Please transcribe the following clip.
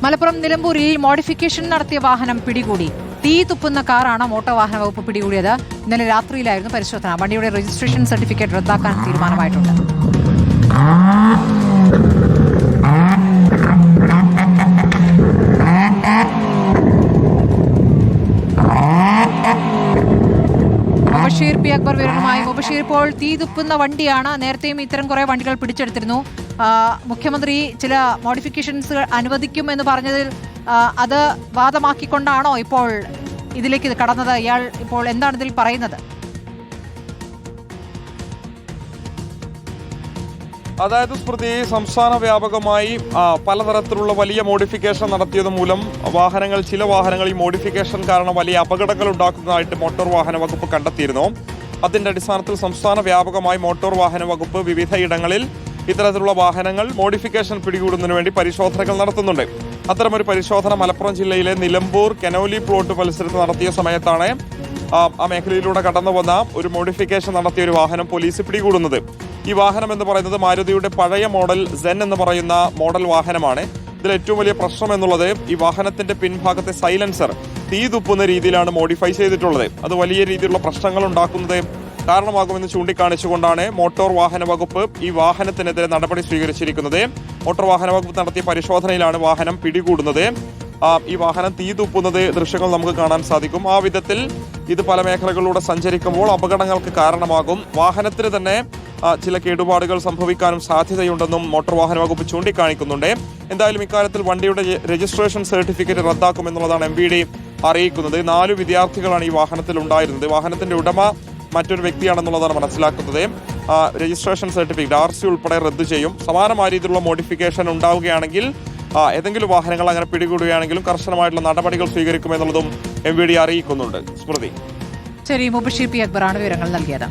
മലപ്പുറം നിലമ്പൂരിൽ മോഡിഫിക്കേഷൻ നടത്തിയ വാഹനം പിടികൂടി. തീ തുപ്പുന്ന കാറാണ് മോട്ടോർ വാഹന വകുപ്പ് പിടികൂടിയത്. ഇന്നലെ രാത്രിയിലായിരുന്നു പരിശോധന. വണ്ടിയുടെ രജിസ്ട്രേഷൻ സർട്ടിഫിക്കറ്റ് റദ്ദാക്കാൻ തീരുമാനമായിട്ടുണ്ട്. മുബഷീർ പി അക്ബർ വിവരങ്ങളുമായി. മുബഷീർ, ഇപ്പോൾ തീ തുപ്പുന്ന വണ്ടിയാണ്. നേരത്തെയും ഇത്തരം കുറെ വണ്ടികൾ പിടിച്ചെടുത്തിരുന്നു. മുഖ്യമന്ത്രി ചില മോഡിഫിക്കേഷൻസ് അനുവദിക്കുമെന്ന് പറഞ്ഞതിൽ അത് വാദമാക്കിക്കൊണ്ടാണോ ഇപ്പോൾ ഇതിലേക്ക് കടന്നത്? ഇയാൾ ഇപ്പോൾ എന്താണ് ഇതിൽ പറയുന്നത്? അതായത് സ്മൃതി, സംസ്ഥാന വ്യാപകമായി പലതരത്തിലുള്ള വലിയ മോഡിഫിക്കേഷൻ നടത്തിയത് മൂലം ചില വാഹനങ്ങൾ ഈ മോഡിഫിക്കേഷൻ കാരണം വലിയ അപകടങ്ങൾ ഉണ്ടാക്കുന്നതായിട്ട് മോട്ടോർ വാഹന വകുപ്പ് കണ്ടെത്തിയിരുന്നു. അതിന്റെ അടിസ്ഥാനത്തിൽ സംസ്ഥാന വ്യാപകമായി മോട്ടോർ വാഹന വകുപ്പ് വിവിധയിടങ്ങളിൽ ഇത്തരത്തിലുള്ള വാഹനങ്ങൾ മോഡിഫിക്കേഷൻ പിടികൂടുന്നതിന് വേണ്ടി പരിശോധനകൾ നടത്തുന്നുണ്ട്. അത്തരമൊരു പരിശോധന മലപ്പുറം ജില്ലയിലെ നിലമ്പൂർ കനോലി പ്ലോട്ട് പരിസരത്ത് നടത്തിയ സമയത്താണ് ആ മേഖലയിലൂടെ കടന്നു വന്ന ഒരു മോഡിഫിക്കേഷൻ നടത്തിയ ഒരു വാഹനം പോലീസ് പിടികൂടുന്നത്. ഈ വാഹനം എന്ന് പറയുന്നത് മാരുതിയുടെ പഴയ മോഡൽ സെൻ എന്ന് പറയുന്ന മോഡൽ വാഹനമാണ്. ഇതിൽ ഏറ്റവും വലിയ പ്രശ്നം എന്നുള്ളത് ഈ വാഹനത്തിന്റെ പിൻഭാഗത്തെ സൈലൻസർ തീ തുപ്പുന്ന രീതിയിലാണ് മോഡിഫൈ ചെയ്തിട്ടുള്ളത്. അത് വലിയ രീതിയിലുള്ള പ്രശ്നങ്ങൾ ഉണ്ടാക്കുന്നത് കാരണമാകുമെന്ന് ചൂണ്ടിക്കാണിച്ചുകൊണ്ടാണ് മോട്ടോർ വാഹന വകുപ്പ് ഈ വാഹനത്തിനെതിരെ നടപടി സ്വീകരിച്ചിരിക്കുന്നത്. മോട്ടോർ വാഹന വകുപ്പ് നടത്തിയ പരിശോധനയിലാണ് വാഹനം പിടികൂടുന്നത്. ഈ വാഹനം തീ തുപ്പുന്നത് ദൃശ്യങ്ങൾ നമുക്ക് കാണാൻ സാധിക്കും. ആ വിധത്തിൽ ഇത് പല മേഖലകളിലൂടെ സഞ്ചരിക്കുമ്പോൾ അപകടങ്ങൾക്ക് കാരണമാകും. വാഹനത്തിന് തന്നെ ചില കേടുപാടുകൾ സംഭവിക്കാനും സാധ്യതയുണ്ടെന്നും മോട്ടോർ വാഹന വകുപ്പ് ചൂണ്ടിക്കാണിക്കുന്നുണ്ട്. എന്തായാലും ഇക്കാര്യത്തിൽ വണ്ടിയുടെ രജിസ്ട്രേഷൻ സർട്ടിഫിക്കറ്റ് റദ്ദാക്കുമെന്നുള്ളതാണ് MVD അറിയിക്കുന്നത്. 4 വിദ്യാർത്ഥികളാണ് ഈ വാഹനത്തിൽ ഉണ്ടായിരുന്നത്. വാഹനത്തിന്റെ ഉടമ മറ്റൊരു വ്യക്തിയാണെന്നുള്ളതാണ് മനസ്സിലാക്കുന്നത്. രജിസ്ട്രേഷൻ സർട്ടിഫിക്കറ്റ് RC ഉൾപ്പെടെ റദ്ദു ചെയ്യും. സമാനമായ രീതിയിലുള്ള മോഡിഫിക്കേഷൻ ഉണ്ടാവുകയാണെങ്കിൽ ഏതെങ്കിലും വാഹനങ്ങൾ അങ്ങനെ പിടികൂടുകയാണെങ്കിലും കർശനമായിട്ടുള്ള നടപടികൾ സ്വീകരിക്കുമെന്നുള്ളതും MVD അറിയിക്കുന്നുണ്ട്. സ്മൃതി. ശരി, മുബഷീർ പി അക്ബറാണ് വിവരങ്ങൾ നൽകിയത്.